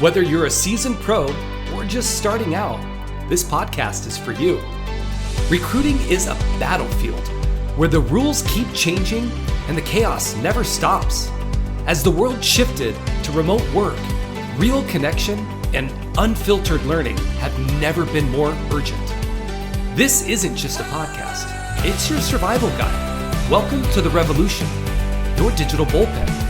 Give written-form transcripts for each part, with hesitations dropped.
Whether you're a seasoned pro or just starting out, this podcast is for you. Recruiting is a battlefield where the rules keep changing and the chaos never stops. As the world shifted to remote work, real connection and unfiltered learning have never been more urgent. This isn't just a podcast, it's your survival guide. Welcome to the revolution, Your Digital Bullpen.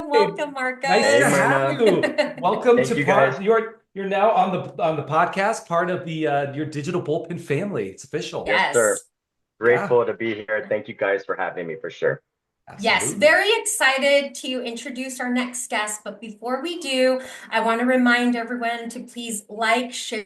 Welcome, Marcos. Nice to have you. Welcome Thank to you, part. guys. You're now on the podcast, part of the Your Digital Bullpen family. It's official. Yes. Sir. Grateful to be here. Thank you guys for having me for sure. Yes, Absolutely. very excited to introduce our next guest. But before we do, I want to remind everyone to please like, share,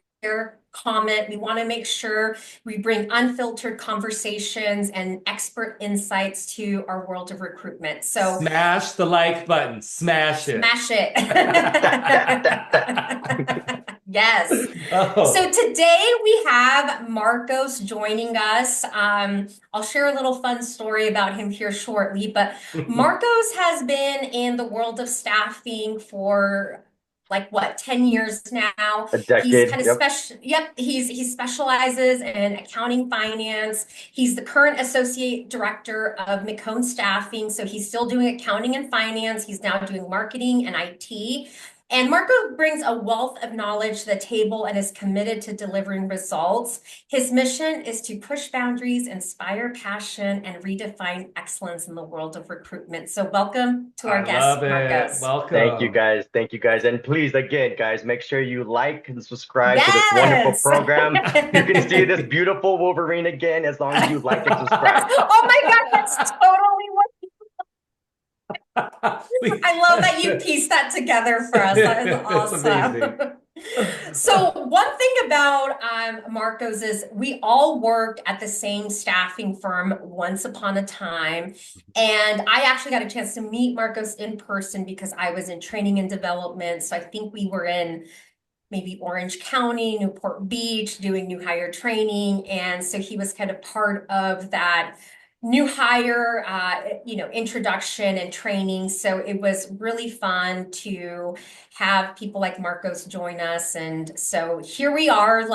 comment. We want to make sure we bring unfiltered conversations and expert insights to our world of recruitment. So Smash the like button. Smash it. smash it. Yes. Oh. So today we have Marcos joining us. I'll share a little fun story about him here shortly, but Marcos has been in the world of staffing for 10 years now. A decade. He's kind of he specializes in accounting finance. He's the current associate director of McCone Staffing. So he's still doing accounting and finance. He's now doing marketing and IT. And Marco brings a wealth of knowledge to the table and is committed to delivering results. His mission is to push boundaries, inspire passion, and redefine excellence in the world of recruitment. So welcome to our guest, Marcos. Welcome. Thank you guys. Thank you guys. And please, again, guys, make sure you like and subscribe to this Yes. wonderful program. You can see this beautiful Wolverine again as long as you like and subscribe. Oh my God, that's totally what I love that you pieced that together for us. That is awesome. So one thing about Marcos is we all worked at the same staffing firm once upon a time. And I actually got a chance to meet Marcos in person because I was in training and development. So I think we were in maybe Orange County, Newport Beach, doing new hire training. And so he was kind of part of that new hire, introduction and training. So it was really fun to have people like Marcos join us. And so here we are,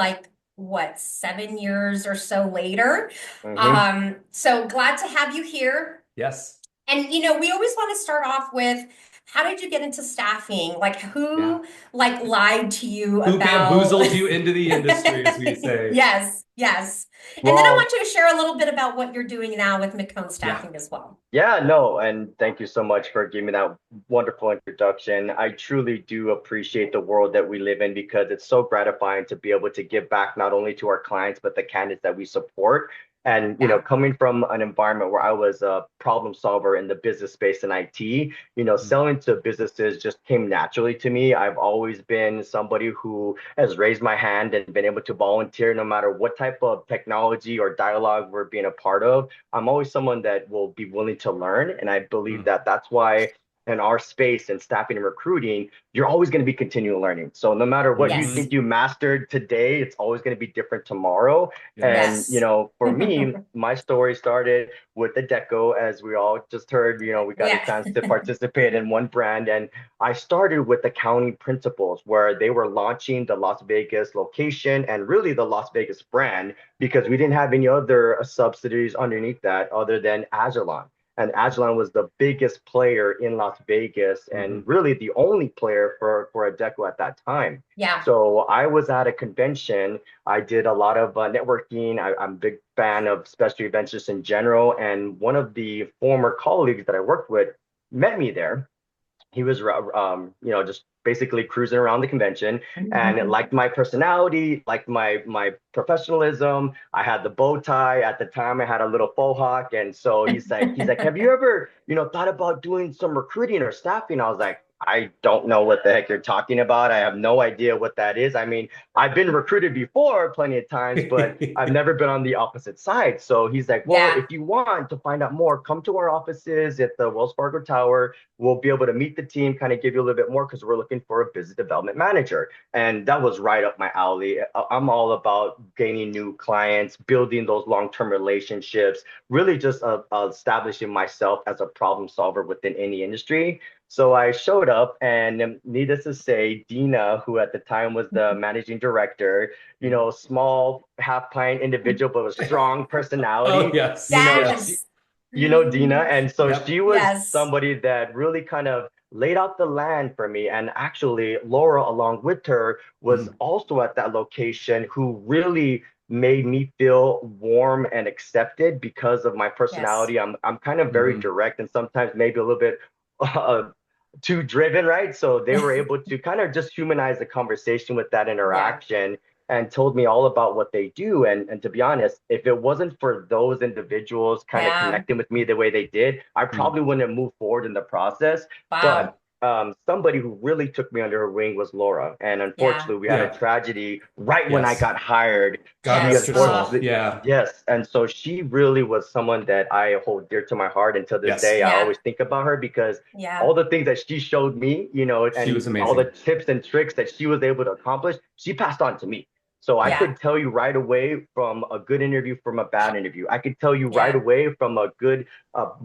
7 years or so later. Mhm. So glad to have you here. Yes. And, we always want to start off with, how did you get into staffing? Who lied to you Who about... bamboozled you into the industry, as we say. Yes. And then I want you to share a little bit about what you're doing now with McCone Staffing as well. Yeah, no, and thank you so much for giving me that wonderful introduction. I truly do appreciate the world that we live in because it's so gratifying to be able to give back not only to our clients, but the candidates that we support. And, coming from an environment where I was a problem solver in the business space and IT, selling to businesses just came naturally to me. I've always been somebody who has raised my hand and been able to volunteer no matter what type of technology or dialogue we're being a part of. I'm always someone that will be willing to learn. And I believe that that's why in our space in staffing and recruiting, you're always going to be continual learning. So no matter what you think you mastered today, it's always going to be different tomorrow. Yes. And, for me, my story started with the Deco, as we all just heard, we got a chance to participate in one brand. And I started with accounting principles where they were launching the Las Vegas location and really the Las Vegas brand because we didn't have any other subsidiaries underneath that other than Agilon. And Agilon was the biggest player in Las Vegas and really the only player for Adecco at that time. Yeah. So I was at a convention. I did a lot of networking. I'm a big fan of specialty events just in general. And one of the former colleagues that I worked with met me there. He was, just basically cruising around the convention and liked my personality, liked my professionalism. I had the bow tie. At the time, I had a little faux hawk. And so he's like, have you ever, thought about doing some recruiting or staffing? I was like, I don't know what the heck you're talking about. I have no idea what that is. I mean, I've been recruited before plenty of times, but I've never been on the opposite side. So he's like, well, Yeah. if you want to find out more, come to our offices at the Wells Fargo Tower. We'll be able to meet the team, kind of give you a little bit more because we're looking for a business development manager. And that was right up my alley. I'm all about gaining new clients, building those long-term relationships, really just establishing myself as a problem solver within any industry. So I showed up, and needless to say, Dina, who at the time was the managing director, small half pint individual, but with strong Oh, personality, yes. Yes. Dina. And so Yep. she was Yes. somebody that really kind of laid out the land for me. And actually, Laura, along with her, was also at that location who really made me feel warm and accepted because of my Yes. personality. I'm kind of very direct and sometimes maybe a little bit uh, too driven, right? So they were able to kind of just humanize the conversation with that Yeah. interaction and told me all about what they do. And to be honest, if it wasn't for those individuals kind of Yeah. connecting with me the way they did, I probably wouldn't have moved forward in the process. Wow. But somebody who really took me under her wing was Laura. And Yeah. unfortunately, we had a Yeah. tragedy right when I Yes. got hired. God She Yes. rest her soul. unfortunately, Yeah. yes. And so she really was someone that I hold dear to my heart. Until this Yes. day, I Yeah. always think about her because Yeah. all the things that she showed me, She and was all the amazing. tips and tricks that she was able to accomplish, she passed on to me. So I Yeah. could tell you right away from a good interview from a bad interview. I could tell you right Yeah. away from a good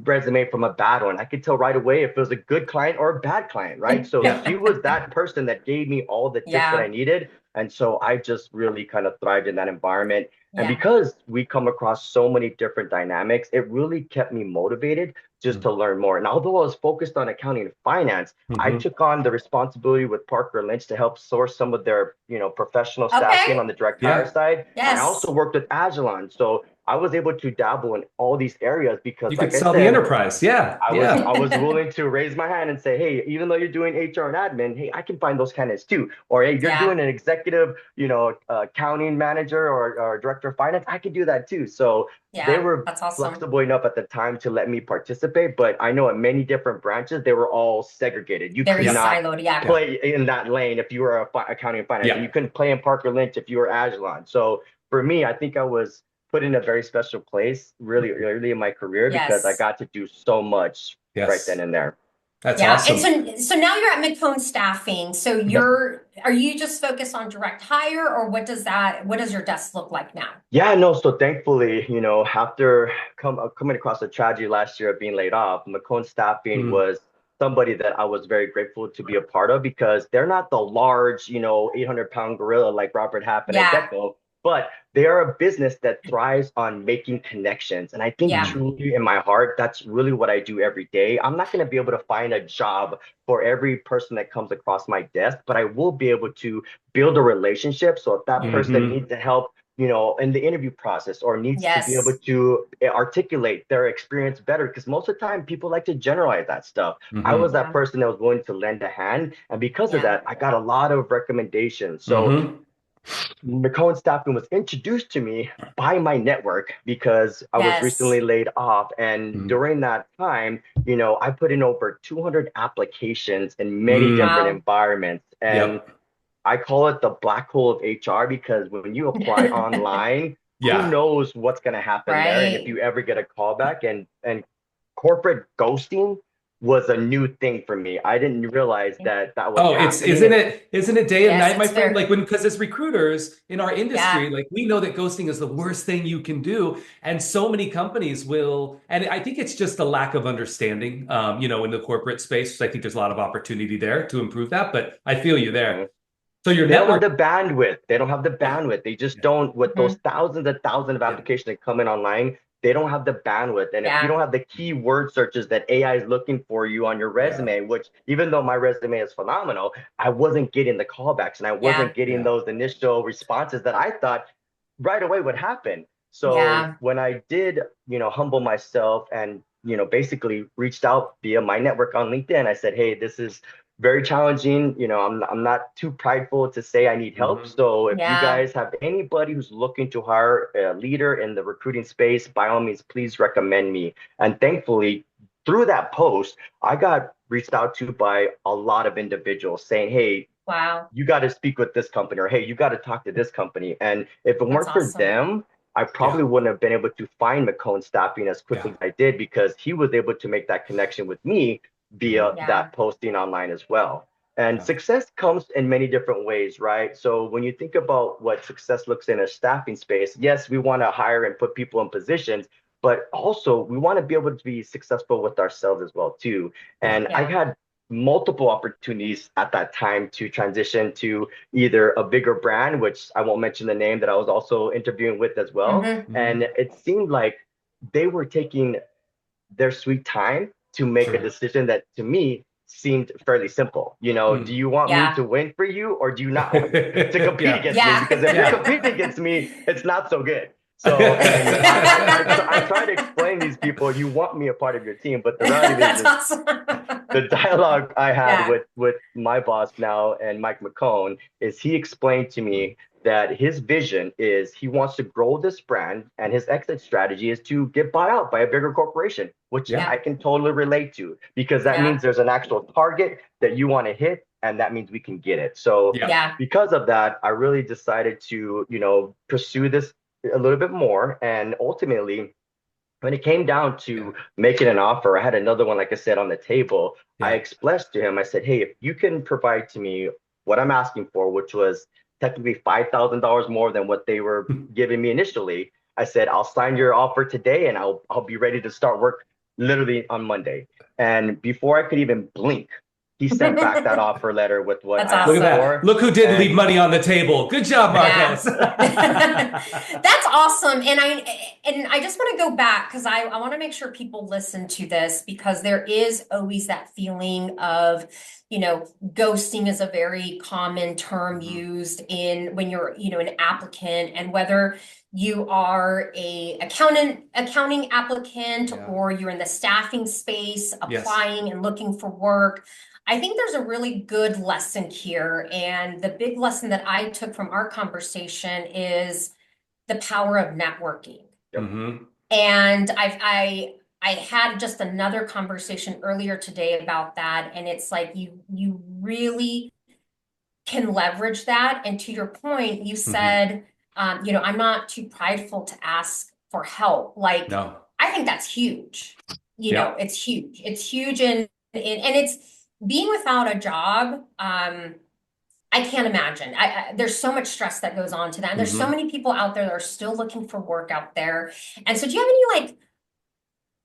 resume from a bad one. I could tell right away if it was a good client or a bad client, right? So Yeah. she was that person that gave me all the tips that I Yeah. needed. And so I just really kind of thrived in that environment. And Yeah. because we come across so many different dynamics, it really kept me motivated just to learn more. And although I was focused on accounting and finance, I Mm-hmm. took on the responsibility with Parker Lynch to help source some of their, professional staffing Okay. on the direct hire Yeah. side. And I also Yes. worked with Agilon. So I was able to dabble in all these areas because, You like could I sell the said, enterprise. Yeah. I was Yeah. I was willing to raise my hand and say, hey, even though you're doing HR and admin, hey, I can find those candidates too. Or hey, you're Yeah. doing an executive, accounting manager or director of finance, I could do that too. So they Yeah. were That's awesome. flexible enough at the time to let me participate, but I know at many different branches they were all segregated. You Very could Yeah. not siloed. Yeah. Yeah. play in that lane if you were accounting and finance, and Yeah. you couldn't play in Parker Lynch if you were Agilon. So for me, I think I was put in a very special place really early in my career because I Yes. got to do so much right then Yes. and there. That's Yeah. And awesome. so now you're at McCone Staffing. So Yep. are you just focused on direct hire, or what does your desk look like now? Yeah, no, so thankfully, after coming across a tragedy last year of being laid off, McCone Staffing Mm. was somebody that I was very grateful to be a part of because they're not the large, 800-pound gorilla like Robert Half and Yeah. Adecco, but they are a business that thrives on making connections. And I think Yeah. truly in my heart, that's really what I do every day. I'm not going to be able to find a job for every person that comes across my desk, but I will be able to build a relationship. So if that person Mm-hmm. needs to help, in the interview process or needs to be able Yes. to articulate their experience better. Because most of the time, people like to generalize that stuff. I Mm-hmm. was that Yeah. person that was willing to lend a hand. And because of Yeah. that, I got a lot of recommendations. So Mm-hmm. McCone Staffing was introduced to me by my network because I was recently Yes. laid off. And Mm-hmm. during that time, I put in over 200 applications in many Mm. different Wow. environments. And Yep. I call it the black hole of HR because when you apply online, who Yeah. knows what's going to happen there and if Right. you ever get a callback and corporate ghosting was a new thing for me. I didn't realize that that was Oh, it's happening. isn't it day and Yes, night, my it's friend? fair. Like because as recruiters in our Yeah. industry, like we know that ghosting is the worst thing you can do. And so many companies will, and I think it's just a lack of understanding, in the corporate space. I think there's a lot of opportunity there to improve that, but I feel you there. Mhm. So your They don't have network, the bandwidth. They don't have the yeah, bandwidth. They just yeah, don't, with those Mhm. thousands and thousands of yeah, applications that come in online, they don't have the bandwidth. And if you Yeah. don't have the keyword searches that AI is looking for you on your yeah, resume, which even though my resume is phenomenal, I wasn't getting the callbacks and I Yeah. wasn't getting yeah. those initial responses that I thought right away would happen. So Yeah. when I did, humble myself and, basically reached out via my network on LinkedIn, I said, hey, this is very challenging. I'm not too prideful to say I need help. Hmm. So if you Yeah. guys have anybody who's looking to hire a leader in the recruiting space, by all means, please recommend me. And thankfully, through that post, I got reached out to by a lot of individuals saying, hey, Wow. you got to speak with this company, or hey, you got to talk to this company. And if it That's weren't for awesome. them, I probably wouldn't have been able to find McCone Staffing as quickly as I did, because he was able to make that connection with me via Yeah. that posting online as well. And success comes in many different ways, right? So when you think about what success looks in a staffing space, yes, we want to hire and put people in positions, but also we want to be able to be successful with ourselves as well too. And I Yeah. had multiple opportunities at that time to transition to either a bigger brand, which I won't mention the name, that I was also interviewing with as well. Mm-hmm. And it seemed like they were taking their sweet time to make a decision that to me seemed fairly simple. You know, do you want me Yeah. to win for you, or do you not want to compete against me? Yeah. Because if you're competing against me, it's not so good. So, and I try to explain these people, you want me a part of your team, but the reality That's is awesome. the dialogue I had Yeah. with my boss now and Mike McCone is he explained to me that his vision is he wants to grow this brand, and his exit strategy is to get bought out by a bigger corporation, which Yeah. I can totally relate to, because that Yeah. means there's an actual target that you want to hit, and that means we can get it. So Yeah. because of that, I really decided to, pursue this a little bit more. And ultimately, when it came down to making an offer, I had another one, like I said, on the table. I expressed to him, I said, hey, if you can provide to me what I'm asking for, which was technically $5,000 more than what they were giving me initially, I said, I'll sign your offer today, and I'll be ready to start work literally on Monday. And before I could even blink, he sent back that offer letter with what That's I asked awesome. Look at that. for. Look who didn't And leave money on the table. Good job, Marcos. That's awesome. And I just want to go back because I want to make sure people listen to this, because there is always that feeling of, ghosting is a very common term used in when you're, an applicant, and whether you are a accounting applicant or you're in the staffing space applying and looking for work. I think there's a really good lesson here. And the big lesson that I took from our conversation is the power of networking. Mm-hmm. And I had just another conversation earlier today about that. And it's like you really can leverage that. And to your point, you said, I'm not too prideful to ask for help. Like, I think that's huge. It's huge. It's huge. And it's being without a job. I can't imagine. There's so much stress that goes on to that. And there's so many people out there that are still looking for work out there. And so do you have any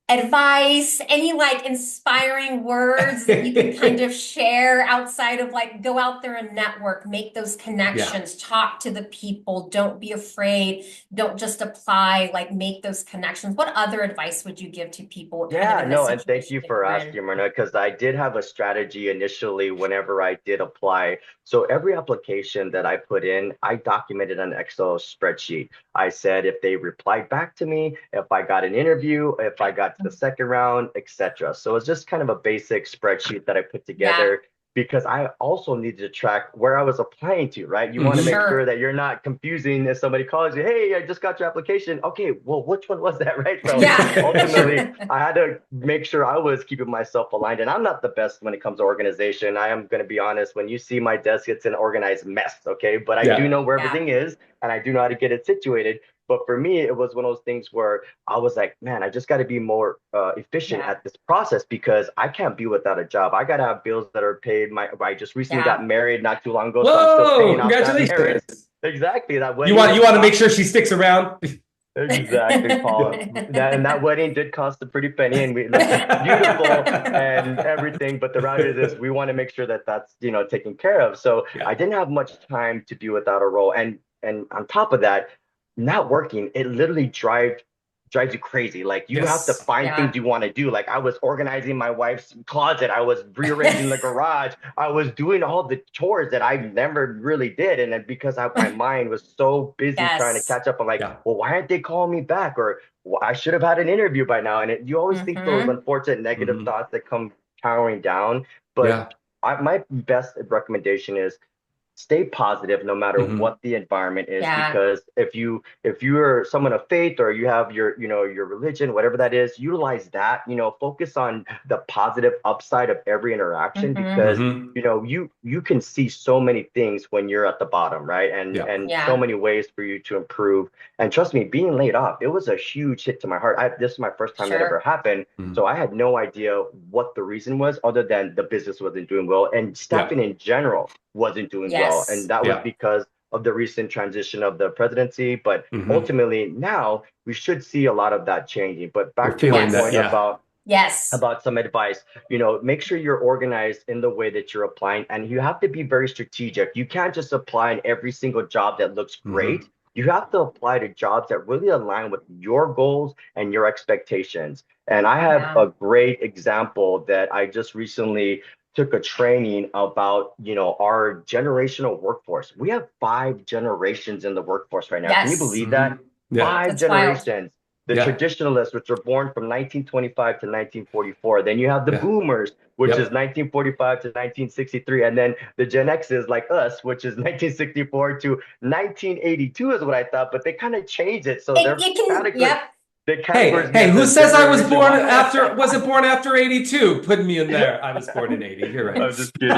advice, any inspiring words that you can kind of share outside of go out there and network, make those connections, talk to the people, don't be afraid, don't just apply, make those connections. What other advice would you give to people and thank you for asking, Myrna, because I did have a strategy initially whenever I did apply. So every application that I put in, I documented on an Excel spreadsheet. I said if they replied back to me, if I got an interview, if I got to the second round, etc. So it's just kind of a basic spreadsheet that I put together because I also needed to track where I was applying to, right? You want to make sure that you're not confusing if somebody calls you, hey, I just got your application. Okay, well, which one was that, right? So ultimately, I had to make sure I was keeping myself aligned. And I'm not the best when it comes to organization. I am going to be honest, when you see my desk, it's an organized mess, okay? But I do know where everything is, and I do know how to get it situated. But for me, it was one of those things where I was like, man, I just got to be more efficient at this process because I can't be without a job. I got to have bills that are paid. I just recently got married not too long ago, so I'm still paying off that marriage. Exactly. That wedding. You want to make sure she sticks around. Exactly, Paul. That wedding did cost a pretty penny, and we looked beautiful and everything. But the reality is, we want to make sure that that's taken care of. So I didn't have much time to be without a role, and on top of that, not working, it literally drives you crazy. Like you have to find things you want to do. Like I was organizing my wife's closet, I was rearranging the garage, I was doing all the chores that I never really did. And then because my mind was so busy trying to catch up, I'm like, well, why aren't they calling me back? Or well, I should have had an interview by now. And you always think those unfortunate negative thoughts that come towering down. But my best recommendation is stay positive no matter what the environment is, because if you're someone of faith, or you have your, your religion, whatever that is, utilize that, focus on the positive upside of every interaction, because you can see so many things when you're at the bottom, right? And so many ways for you to improve. And trust me, being laid off, it was a huge hit to my heart. This is my first time that ever happened. So I had no idea what the reason was, other than the business wasn't doing well, and staffing in general wasn't doing well. And that was because of the recent transition of the presidency. But ultimately now we should see a lot of that changing. But back to my point about some advice, make sure you're organized in the way that you're applying, and you have to be very strategic. You can't just apply in every single job that looks great. You have to apply to jobs that really align with your goals and your expectations. And I have a great example that I just recently took a training about, our generational workforce. We have 5 generations in the workforce right now. Can you believe that? 5 generations. Wild. The traditionalists, which were born from 1925 to 1944. Then you have the boomers, which is 1945 to 1963. And then the Gen X's like us, which is 1964 to 1982 is what I thought, but they kind of changed it. So they're Hey, who says I was born after, wasn't born after 82? Putting me in there. I was born in 80. You're right. I'm just kidding.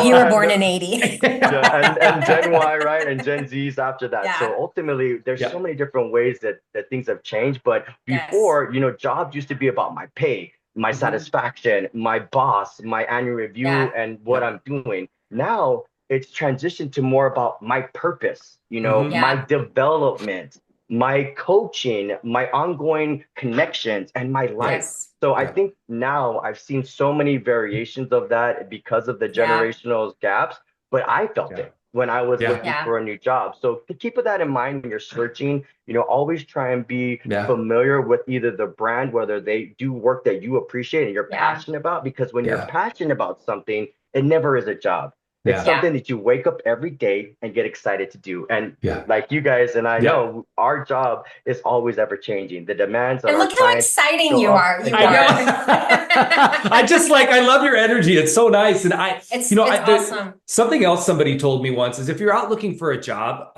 You were born in 80. and Gen Y, right? And Gen Z's after that. So ultimately, there's so many different ways that things have changed. But before, jobs used to be about my pay, my satisfaction, my boss, my annual review, and what I'm doing. Now it's transitioned to more about my purpose, my development, my coaching, my ongoing connections, and my life. So I think now I've seen so many variations of that because of the generational gaps, but I felt it when I was looking for a new job. So to keep that in mind when you're searching, always try and be familiar with either the brand, whether they do work that you appreciate and you're passionate about, because when you're passionate about something, it never is a job. It's something that you wake up every day and get excited to do. And like you guys and I know, our job is always ever changing. The demands of and our look how exciting you are. I love your energy. It's so nice. And it's awesome. Something else somebody told me once is, if you're out looking for a job,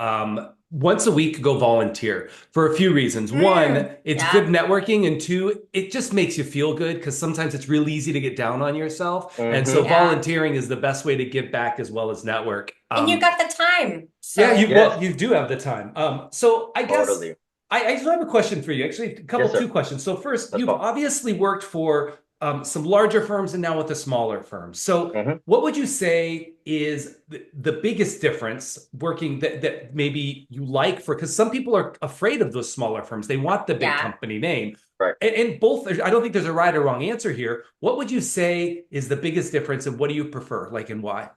once a week, go volunteer for a few reasons. One, it's good networking. And 2, it just makes you feel good, because sometimes it's real easy to get down on yourself. And so volunteering is the best way to give back as well as network. And you got the time. So. You do have the time. So I guess I have a question for you. Actually, two questions. So first, you've obviously worked for some larger firms and now with the smaller firms. So what would you say is the biggest difference working that maybe you like for, because some people are afraid of those smaller firms. They want the big company name. Right. And both, I don't think there's a right or wrong answer here. What would you say is the biggest difference, and what do you prefer, and why?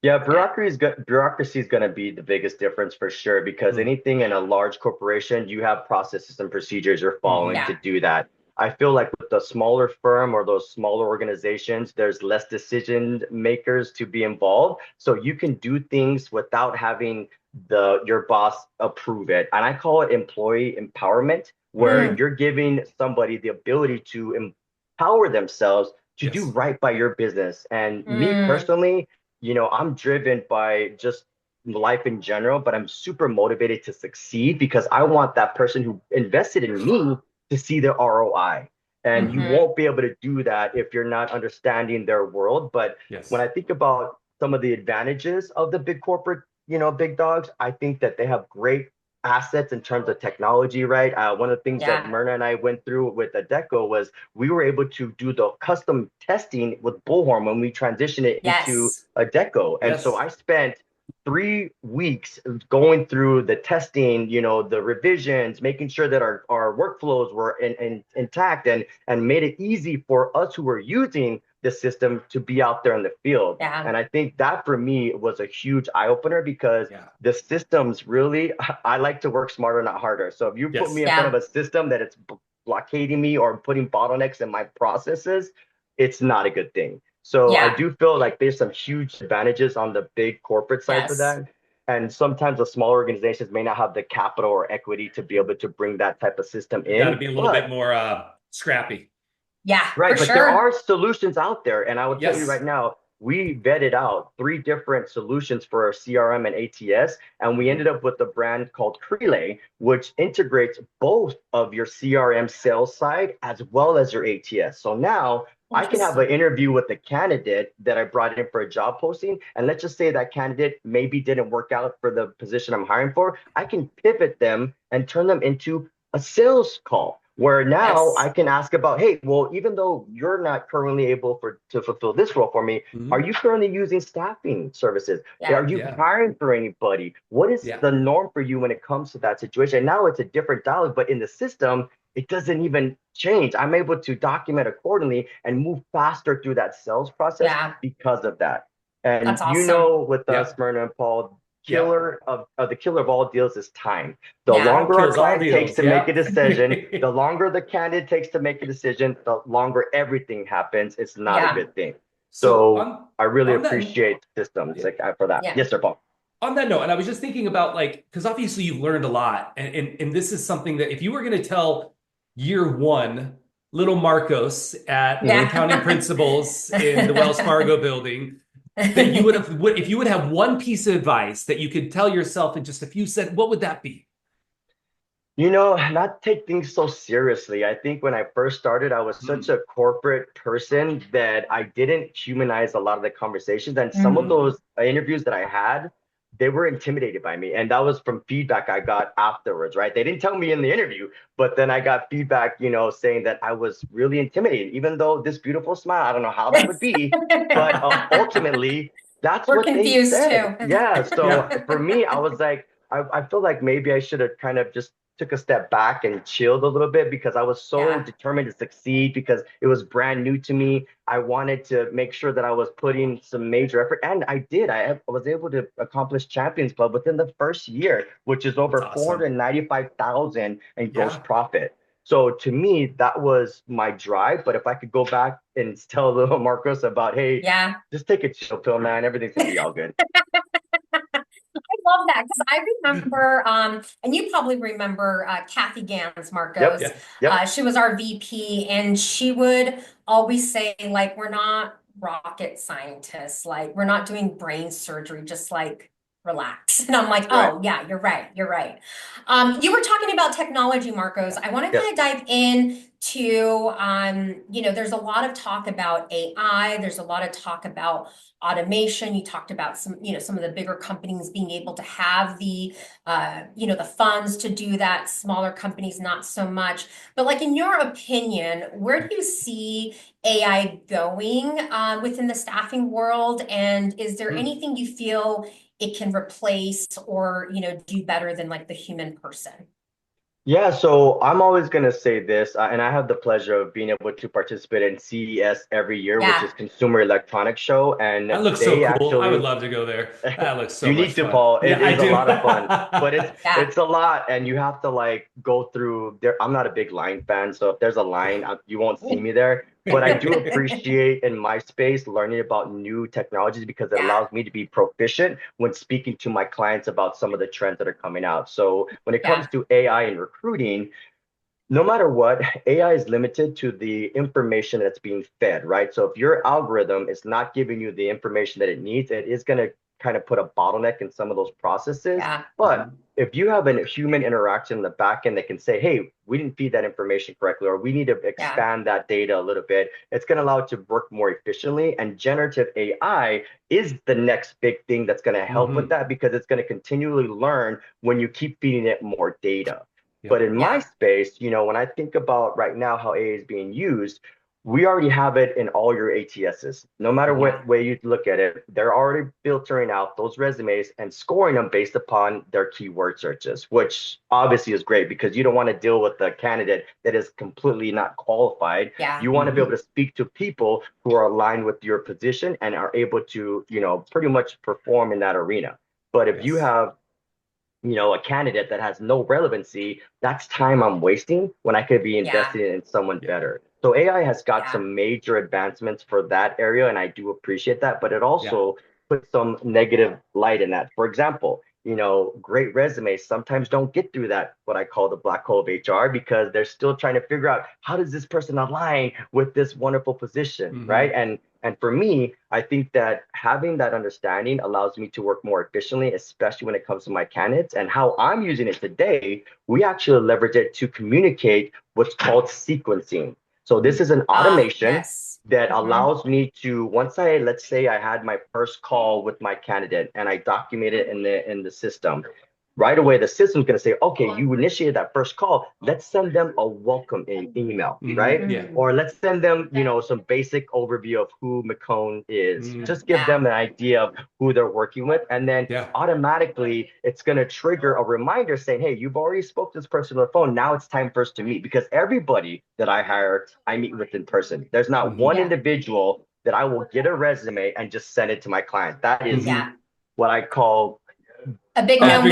Yeah, bureaucracy is going to be the biggest difference for sure, because anything in a large corporation, you have processes and procedures you're following to do that. I feel like with the smaller firm or those smaller organizations, there's less decision makers to be involved. So you can do things without having your boss approve it. And I call it employee empowerment, where you're giving somebody the ability to empower themselves to do right by your business. And me personally, I'm driven by just life in general, but I'm super motivated to succeed, because I want that person who invested in me to see the ROI. And you won't be able to do that if you're not understanding their world. But when I think about some of the advantages of the big corporate, big dogs, I think that they have great assets in terms of technology, right? One of the things that Myrna and I went through with Adecco was we were able to do the custom testing with Bullhorn when we transitioned it into Adecco. And so I spent 3 weeks going through the testing, the revisions, making sure that our workflows were intact, and made it easy for us who were using the system to be out there in the field. And I think that for me was a huge eye opener, because the systems really, I like to work smarter, not harder. So if you put me in front of a system that it's blockading me or putting bottlenecks in my processes, it's not a good thing. So I do feel like there's some huge advantages on the big corporate side for that. And sometimes the smaller organizations may not have the capital or equity to be able to bring that type of system in. Got to be a little bit more scrappy. Right. But there are solutions out there. And I will tell you right now, we vetted out 3 different solutions for our CRM and ATS, and we ended up with a brand called Crelay, which integrates both of your CRM sales side as well as your ATS. So now I can have an interview with a candidate that I brought in for a job posting, and let's just say that candidate maybe didn't work out for the position I'm hiring for. I can pivot them and turn them into a sales call where now I can ask about, hey, well, even though you're not currently able to fulfill this role for me, are you currently using staffing services? Are you hiring for anybody? What is the norm for you when it comes to that situation? Now it's a different dialogue, but in the system, it doesn't even change. I'm able to document accordingly and move faster through that sales process because of that. And That's awesome. you know, with us, Myrna and Paul, the killer of all deals is time. The longer our client takes to make a decision, the longer the candidate takes to make a decision, the longer everything happens. It's not a good thing. So I really appreciate systems for that. Yes, sir, Paul. On that note, and I was just thinking about because obviously you've learned a lot, and this is something that if you were going to tell year one little Marcos at the accounting principles in the Wells Fargo building, that you would have, if you would have one piece of advice that you could tell yourself in just a few sentences, what would that be? You know, not take things so seriously. I think when I first started, I was such a corporate person that I didn't humanize a lot of the conversations. And some of those interviews that I had, they were intimidated by me. And that was from feedback I got afterwards, right? They didn't tell me in the interview, but then I got feedback, saying that I was really intimidated, even though this beautiful smile, I don't know how that would be, but ultimately, that's what they said. Too. Yeah. So for me, I was like, I feel like maybe I should have kind of just took a step back and chilled a little bit because I was so determined to succeed because it was brand new to me. I wanted to make sure that I was putting some major effort, and I did. I was able to accomplish Champions Club within the first year, which is over 495,000 in gross profit. So to me, that was my drive. But if I could go back and tell little Marcos about, hey, just take a chill pill, man, everything's gonna be all good. I love that because I remember, and you probably remember Kathy Gans, Marcos. She was our VP, and she would always say, like, we're not rocket scientists, like we're not doing brain surgery, just like relax. And I'm like, oh yeah, you're right. You were talking about technology, Marcos. I want to kind of dive in to, there's a lot of talk about AI. There's a lot of talk about automation. You talked about some of the bigger companies being able to have the, the funds to do that. Smaller companies, not so much. But like, in your opinion, where do you see AI going within the staffing world? And is there anything you feel it can replace or, do better than like the human person? Yeah, so I'm always going to say this, and I have the pleasure of being able to participate in CES every year, which is Consumer Electronics Show. And that looks so cool. I would love to go there. That looks so you much need to, fun. Paul. It is a lot of fun, but it's a lot, and you have to like go through there. I'm not a big line fan, so if there's a line, you won't see me there. But I do appreciate in my space learning about new technologies because it allows me to be proficient when speaking to my clients about some of the trends that are coming out. So when it comes to AI and recruiting, no matter what, AI is limited to the information that's being fed, right? So if your algorithm is not giving you the information that it needs, it is going to kind of put a bottleneck in some of those processes. But if you have a human interaction in the back end that can say, hey, we didn't feed that information correctly, or we need to expand that data a little bit, it's going to allow it to work more efficiently. And generative AI is the next big thing that's going to help with that because it's going to continually learn when you keep feeding it more data. But in my space, when I think about right now how AI is being used, we already have it in all your ATSs. No matter what way you look at it, they're already filtering out those resumes and scoring them based upon their keyword searches, which obviously is great because you don't want to deal with a candidate that is completely not qualified. You want to be able to speak to people who are aligned with your position and are able to, pretty much perform in that arena. But if you have a candidate that has no relevancy, that's time I'm wasting when I could be investing in someone better. So AI has got some major advancements for that area, and I do appreciate that, but it also puts some negative light in that. For example, great resumes sometimes don't get through that, what I call the black hole of HR, because they're still trying to figure out how does this person align with this wonderful position, right? And And for me, I think that having that understanding allows me to work more efficiently, especially when it comes to my candidates. And how I'm using it today, we actually leverage it to communicate what's called sequencing. So this is an automation that allows me to, once let's say I had my first call with my candidate and I document it in the system, right away, the system's going to say, okay, you initiated that first call. Let's send them a welcome email, right? Yeah. Or let's send them, some basic overview of who McCone is. Just give them an idea of who they're working with. And then automatically, it's going to trigger a reminder saying, hey, you've already spoke to this person on the phone. Now it's time for us to meet, because everybody that I hire, I meet with in person. There's not one individual that I will get a resume and just send it to my client. That is what I call a big no-no.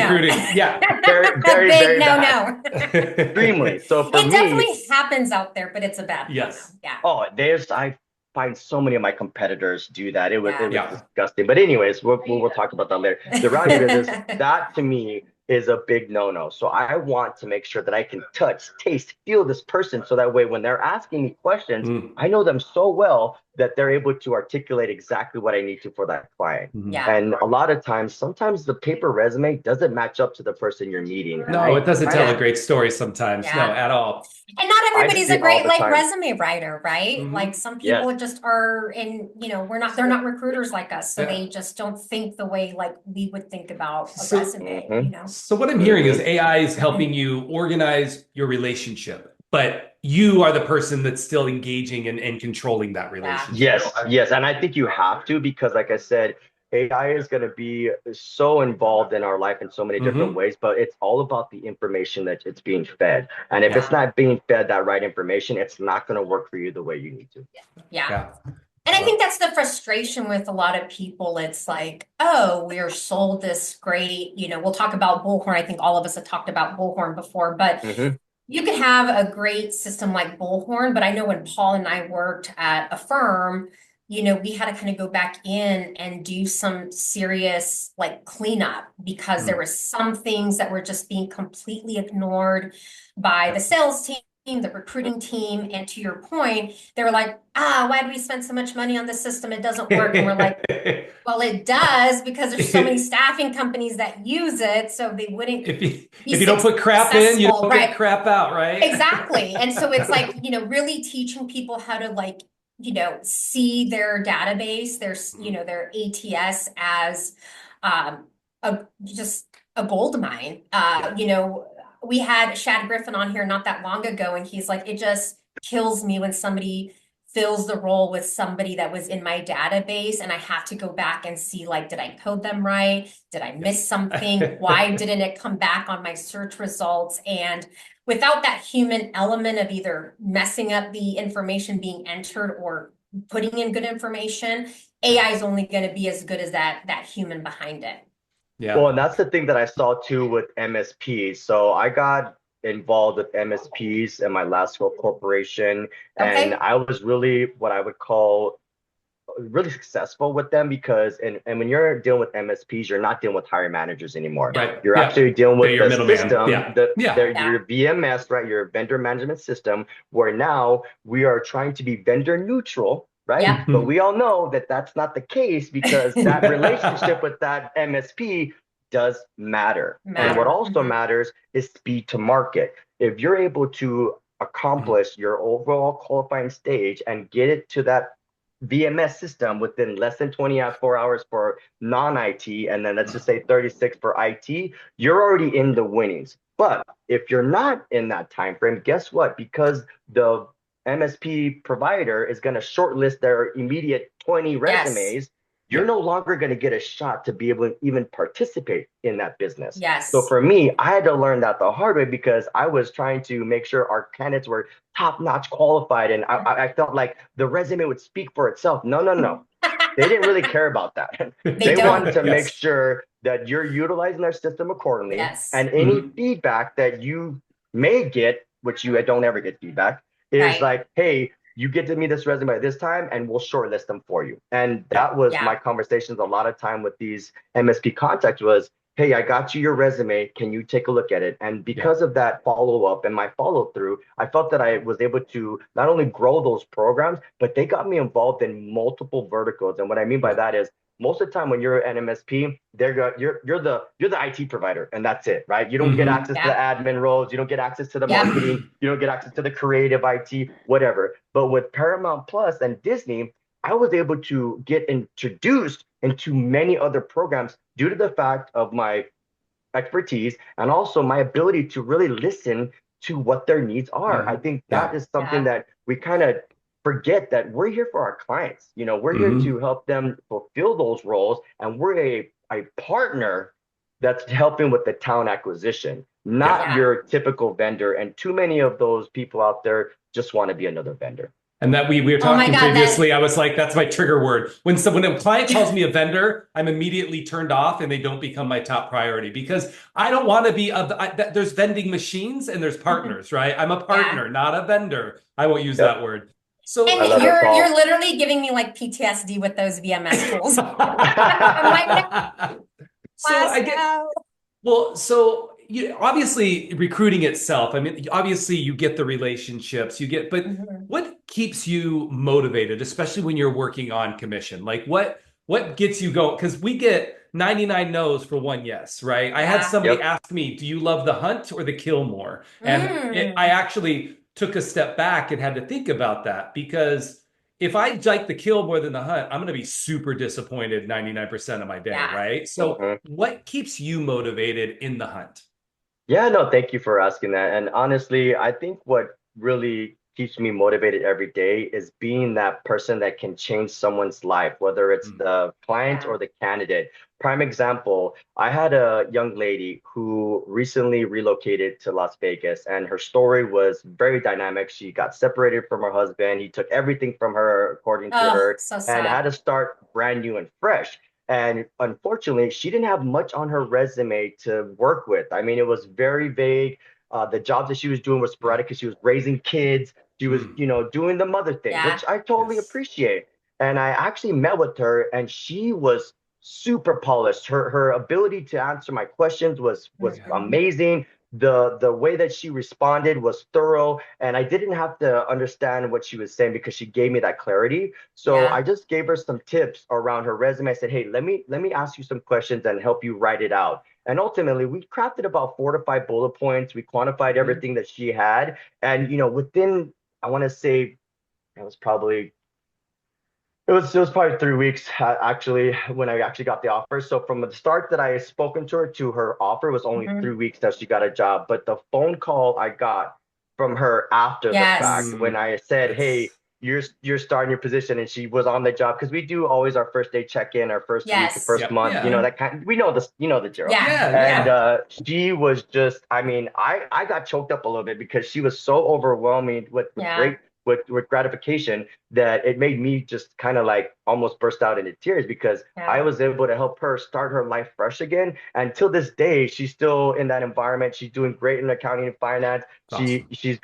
Yeah, very, very, very no-no. Extremely. So for it definitely happens out there, but it's a bad no-no. Yeah. Oh, I find so many of my competitors do that. It was disgusting. But anyways, we'll talk about that later. The reality is that to me is a big no-no. So I want to make sure that I can touch, taste, feel this person, so that way when they're asking me questions, I know them so well that they're able to articulate exactly what I need to for that client. And a lot of times, sometimes the paper resume doesn't match up to the person you're meeting. No, it doesn't tell a great story sometimes. No, at all. And not everybody's a great resume writer, right? Like some people just are they're not recruiters like us. So they just don't think the way like we would think about a resume, So what I'm hearing is AI is helping you organize your relationship, but you are the person that's still engaging and controlling that relationship. Yes. And I think you have to, because like I said, AI is going to be so involved in our life in so many different ways, but it's all about the information that it's being fed. And if it's not being fed that right information, it's not going to work for you the way you need to. And I think that's the frustration with a lot of people. It's like, oh, we're sold this great, we'll talk about Bullhorn. I think all of us have talked about Bullhorn before, but you could have a great system like Bullhorn. But I know when Paul and I worked at a firm, we had to kind of go back in and do some serious like cleanup, because there were some things that were just being completely ignored by the sales team, the recruiting team. And to your point, they were like, why do we spend so much money on the system? It doesn't work. And we're like, well, it does, because there's so many staffing companies that use it. So they wouldn't. If you don't put crap in, you don't get crap out, right? Exactly. And so it's like, really teaching people how to like, see their database, their ATS as just a gold mine. We had Shad Griffin on here not that long ago, and he's like, it just kills me when somebody fills the role with somebody that was in my database, and I have to go back and see, like, did I code them right? Did I miss something? Why didn't it come back on my search results? And without that human element of either messing up the information being entered or putting in good information, AI is only going to be as good as that human behind it. Yeah. Well, and that's the thing that I saw too with MSPs. So I got involved with MSPs in my last corporation, and I was really what I would call really successful with them, because and when you're dealing with MSPs, you're not dealing with hiring managers anymore. Right. You're actually dealing with the system, your VMS, right? Your vendor management system, where now we are trying to be vendor neutral. Right. Yeah. But we all know that that's not the case, because that relationship with that MSP does matter. And what also matters is speed to market. If you're able to accomplish your overall qualifying stage and get it to that VMS system within less than 24 hours for non-IT, and then let's just say 36 for IT, you're already in the winnings. But if you're not in that time frame, guess what? Because the MSP provider is going to shortlist their immediate 20 resumes, you're no longer going to get a shot to be able to even participate in that business. So for me, I had to learn that the hard way, because I was trying to make sure our candidates were top-notch qualified, and I felt like the resume would speak for itself. No. They didn't really care about that. They wanted to make sure that you're utilizing their system accordingly, and any feedback that you may get, which you don't ever get feedback, is like, hey, you get to me this resume at this time, and we'll shortlist them for you. And that was my conversations a lot of time with these MSP contacts was, hey, I got you your resume. Can you take a look at it? And because of that follow up and my follow through, I felt that I was able to not only grow those programs, but they got me involved in multiple verticals. And what I mean by that is most of the time when you're an MSP, you're the IT provider and that's it, right? You don't get access to the admin roles, you don't get access to the marketing, you don't get access to the creative IT, whatever. But with Paramount Plus and Disney, I was able to get introduced into many other programs due to the fact of my expertise and also my ability to really listen to what their needs are. I think that is something that we kind of forget, that we're here for our clients. You know, we're here to help them fulfill those roles, and we're a partner that's helping with the talent acquisition, not your typical vendor. And too many of those people out there just want to be another vendor. And that we were talking previously, I was like, that's my trigger word. When a client calls me a vendor, I'm immediately turned off and they don't become my top priority, because I don't want to be, there's vending machines and there's partners, right? I'm a partner, not a vendor. I won't use that word. So and you're literally giving me like PTSD with those VMS tools. I'm like, so obviously recruiting itself, I mean, obviously you get the relationships but what keeps you motivated, especially when you're working on commission? Like what gets you going? Because we get 99 no's for one yes, right? I had somebody ask me, do you love the hunt or the kill more? And I actually took a step back and had to think about that, because if I like the kill more than the hunt, I'm going to be super disappointed 99% of my day, right? So what keeps you motivated in the hunt? Yeah, no, thank you for asking that. And honestly, I think what really keeps me motivated every day is being that person that can change someone's life, whether it's the client or the candidate. Prime example, I had a young lady who recently relocated to Las Vegas, and her story was very dynamic. She got separated from her husband. He took everything from her, according to her, and had to start brand new and fresh. And unfortunately, she didn't have much on her resume to work with. I mean, it was very vague. The jobs that she was doing were sporadic because she was raising kids. She was, doing the mother thing, which I totally appreciate. And I actually met with her, and she was super polished. Her ability to answer my questions was amazing. The way that she responded was thorough, and I didn't have to understand what she was saying because she gave me that clarity. So I just gave her some tips around her resume. I said, hey, let me ask you some questions and help you write it out. And ultimately, we crafted about 4 to 5 bullet points. We quantified everything that she had, and within, I want to say, it was probably 3 weeks actually when I actually got the offer. So from the start that I had spoken to her offer was only 3 weeks that she got a job. But the phone call I got from her after the fact, when I said, hey, you're starting your position, and she was on the job, because we do always our first day check-in, our first week, first month, that kind, we know this, the drill. And she was just, I mean, I got choked up a little bit because she was so overwhelming with great with gratification, that it made me just kind of like almost burst out into tears, because I was able to help her start her life fresh again. And till this day, she's still in that environment. She's doing great in accounting and finance. Awesome. She's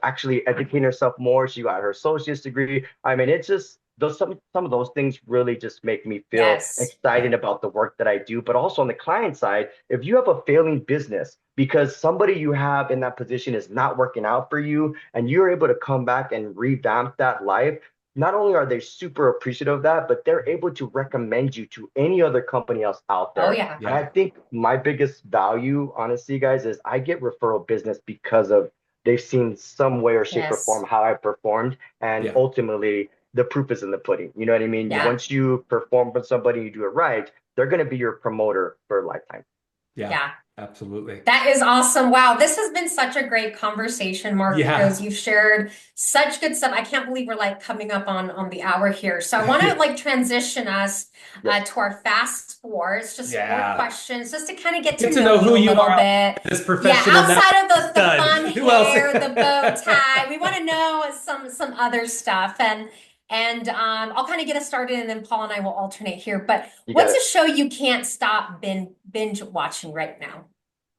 actually educating herself more. She got her associate's degree. I mean, it's just some of those things really just make me feel excited about the work that I do. But also on the client side, if you have a failing business because somebody you have in that position is not working out for you, and you're able to come back and revamp that life, not only are they super appreciative of that, but they're able to recommend you to any other company else out there. And I think my biggest value, honestly, guys, is I get referral business because of they've seen some way or shape or form how I performed. And ultimately, the proof is in the pudding. You know what I mean? Once you perform for somebody, you do it right, they're going to be your promoter for a lifetime. Yeah. Absolutely. That is awesome. Wow. This has been such a great conversation, Marcos. You've shared such good stuff. I can't believe we're like coming up on the hour here. So I want to like transition us to our fast four. It's just 4 questions just to kind of get to know you a little bit. This professional. Outside of the fun hair, the bow tie, we want to know some other stuff. And I'll kind of get us started, and then Paul and I will alternate here. But what's a show you can't stop binge watching right now?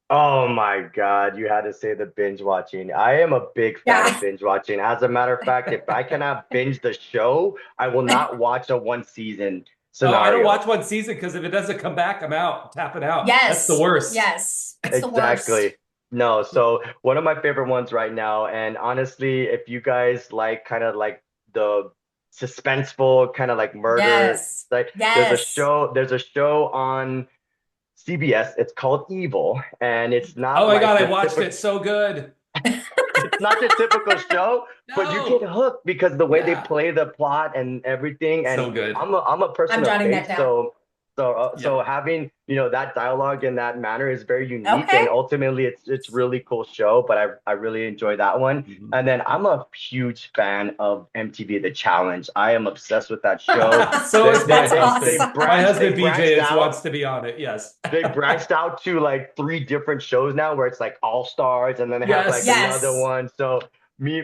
Oh my God, you had to say the binge watching. I am a big fan of binge watching. As a matter of fact, if I cannot binge the show, I will not watch a one season. scenario. I don't watch one season because if it doesn't come back, I'm out. I'm tapping out. Yes. That's the worst. Yes. It's exactly. the worst. No, so one of my favorite ones right now, and honestly, if you guys like kind of like the suspenseful kind of like murder, Yes. like Yes. there's a show on CBS. It's called Evil, and it's not Oh my like God, I the watched typical, it. So good. it's not the typical show, but you get No. hooked because the way they Yeah. play the plot and everything. And So good. I'm a person I'm of jotting that faith, down. so Yep. having that dialogue in that manner is very unique, Okay. and ultimately it's really cool show. But I really enjoy that one. Mhm. And then I'm a huge fan of MTV The Challenge. I am obsessed with that show. So is my That's husband. awesome. My husband branched BJ out. wants to be on it. Yes. They branched out to like 3 different shows now, where it's like All Stars, and then they have like Yes. another one. So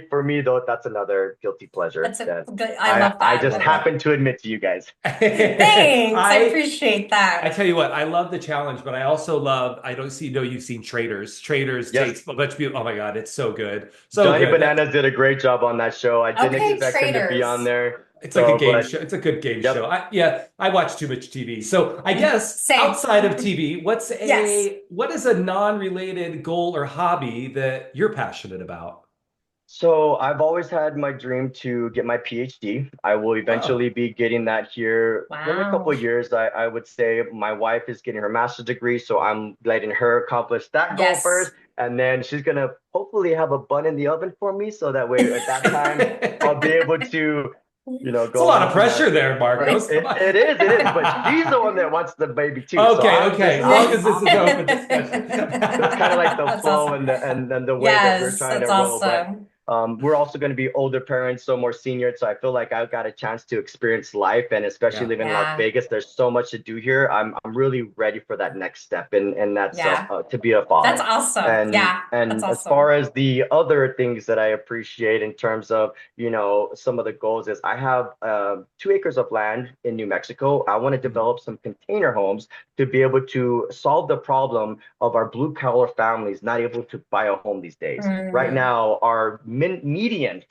for me though, that's another guilty pleasure That's that good. I love I that. just happen to admit to you guys. Thanks. I appreciate that. I tell you what, I love The Challenge, but I also love, I don't see, know you've seen Traders. Traders Yes. takes a bunch of people. Oh my God, it's so good. So Johnny good. Bananas did a great job on that show. I didn't expect him to be Traders. on there. It's like a game show. It's a good game show. I watch too much TV. So I guess Same. outside of TV, what is a non-related goal or hobby that you're passionate about? So I've always had my dream to get my PhD. I will eventually be getting that here in a couple of years. I would say my wife is getting her master's degree, so I'm letting her accomplish that goal first. And then she's gonna hopefully have a bun in the oven for me, so that way at that time I'll be able to, go. It's a lot of pressure there, Marcos. It is, but she's the one that wants the baby too. Okay. As long as this is open discussion. That's kind of like the flow awesome. and the way that we're trying to roll. Awesome. But we're also going to be older parents, so more senior. So I feel like I've got a chance to experience life, and especially living in Las Vegas, there's so much to do here. I'm really ready for that next step, and that's to be a father. That's awesome. And that's awesome. As far as the other things that I appreciate in terms of some of the goals is I have 2 acres of land in New Mexico. I want to develop some container homes to be able to solve the problem of our blue collar families not able to buy a home these days. Right now, our median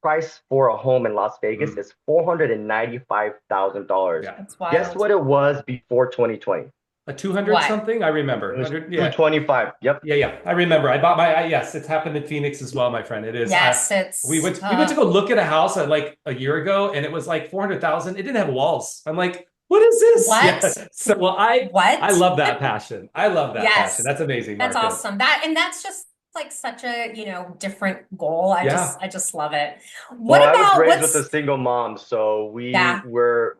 price for a home in Las Vegas is $495,000. That's wild. Guess what it was before 2020? A 200 something? I remember. 225. Yep. Yeah. I remember. I bought yes, it's happened in Phoenix as well, my friend. It is. Yes, we went to go look at a house like a year ago, and it was like 400,000. It didn't have walls. I'm like, what is this? What? Yeah. So I love that passion. I love that passion. That's amazing. That's Marcos. awesome. That's just like such a different goal. I just love it. I was raised with a single mom, so we were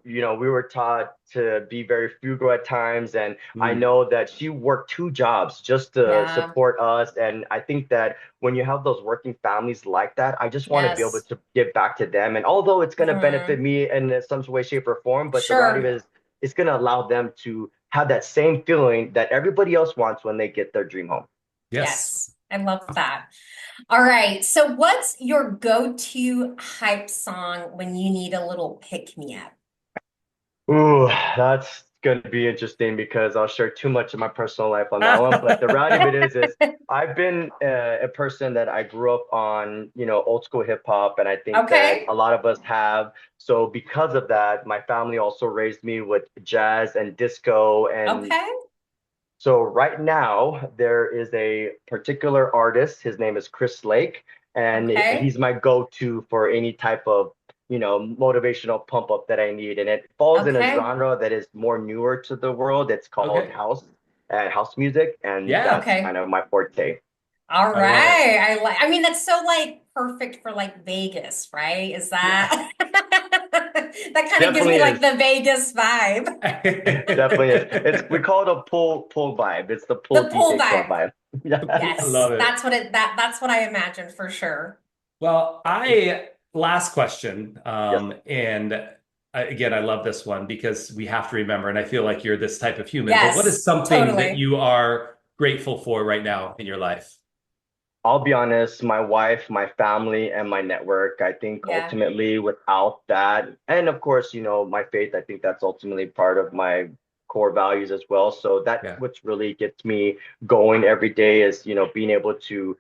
taught to be very frugal at times, and I know that she worked 2 jobs just to support us. And I think that when you have those working families like that, I just want to be able to give back to them. And although it's going to benefit me in some way, shape, or form, but the reality is it's going to allow them to have that same feeling that everybody else wants when they get their dream home. Yes. I love that. All right. So what's your go-to hype song when you need a little pick-me-up? Ooh, that's going to be interesting because I'll share too much of my personal life on that one. But the reality of it is I've been a person that I grew up on, old school hip hop. And I think that a lot of us have. So because of that, my family also raised me with jazz and disco. And so right now, there is a particular artist. His name is Chris Lake, and he's my go-to for any type of, motivational pump up that I need. And it falls in a genre that is more newer to the world. It's called house music, and that's kind of my forte. All right. I mean, that's so perfect for Vegas, right? Is that that kind of gives me the Vegas vibe. Definitely is. We call it a pull vibe. It's the pull vibe. Yes. I love it. That's what I imagined for sure. Well, last question. And again, I love this one because we have to remember, and I feel like you're this type of human, but what is something that you are grateful for right now in your life? I'll be honest, my wife, my family, and my network. I think ultimately without that, and of course, my faith, I think that's ultimately part of my core values as well. So that's what really gets me going every day is, being able to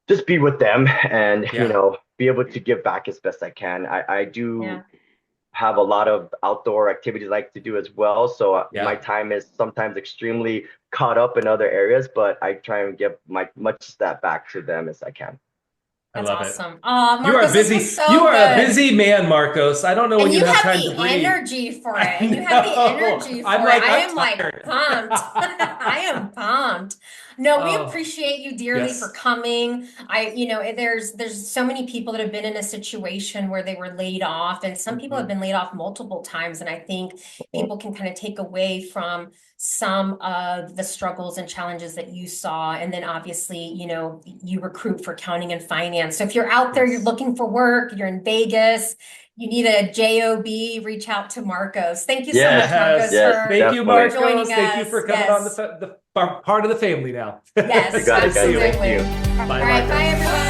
just be with them and, be able to give back as best I can. I do have a lot of outdoor activities I like to do as well. So my time is sometimes extremely caught up in other areas, but I try and give much of that back to them as I can. That's awesome. It. Oh, Marcos, you are busy. You are a busy man, Marcos. I don't know when you have time to breathe. And you have the energy for it. And you have the energy for it. I am like pumped. I am pumped. No, we appreciate you dearly for coming. There's so many people that have been in a situation where they were laid off, and some people have been laid off multiple times. And I think people can kind of take away from some of the struggles and challenges that you saw. And then obviously, you recruit for accounting and finance. So if you're out there, you're looking for work, you're in Vegas, you need a job, reach out to Marcos. Thank you so much, Marcos, thank you, Marcos. Joining us. Thank you for coming on the part of the family now. Yes, you got it, guys. absolutely. Thank you. All right, bye everyone.